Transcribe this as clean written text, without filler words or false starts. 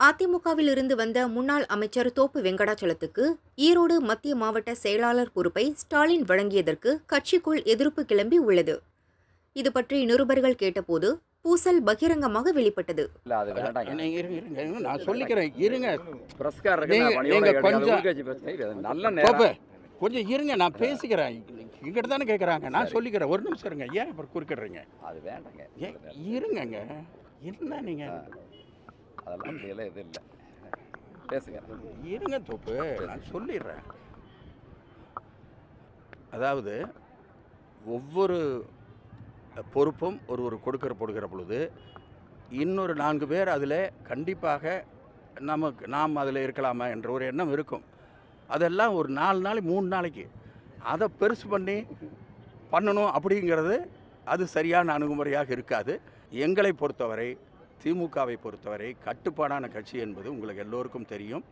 அதிமுகவில் இருந்து வந்த முன்னாள் அமைச்சர் தோப்பு வெங்கடாச்சலத்துக்கு ஈரோடு மத்திய மாவட்ட செயலாளர் பொறுப்பை ஸ்டாலின் வழங்கியதற்கு கட்சிக்குள் எதிர்ப்பு கிளம்பி உள்ளது. இது பற்றி நிருபர்கள் கேட்டபோது பூசல் பகிரங்கமாக வெளிப்பட்டது. கொஞ்சம் இருங்க, நான் பேசிக்கிறேன். இங்கிட்ட தானே கேட்குறாங்க, நான் சொல்லிக்கிறேன். ஒரு நிமிஷம் இருங்க, ஏன் அப்புறம் குறுக்கிடுறீங்க? அது வேண்டாங்க, இருங்கங்க. என்ன நீங்கள் அதெல்லாம் எதுவும் இல்லை, பேசுங்க. இருங்க தோப்பு, நான் சொல்லிடுறேன். அதாவது ஒவ்வொரு பொறுப்பும் ஒரு கொடுக்கிற பொழுது இன்னொரு 4 பேர் அதில் கண்டிப்பாக நாம் அதில் இருக்கலாமா என்ற ஒரு எண்ணம் இருக்கும். அதெல்லாம் ஒரு 4 நாளைக்கு 3 நாளைக்கு அதை பெருசு பண்ணணும் அப்படிங்கிறது அது சரியான அணுகுமுறையாக இருக்காது. எங்களை பொறுத்தவரை, திமுகவை பொறுத்தவரை கட்டுப்பாடான கட்சி என்பது உங்களுக்கு எல்லோருக்கும் தெரியும்.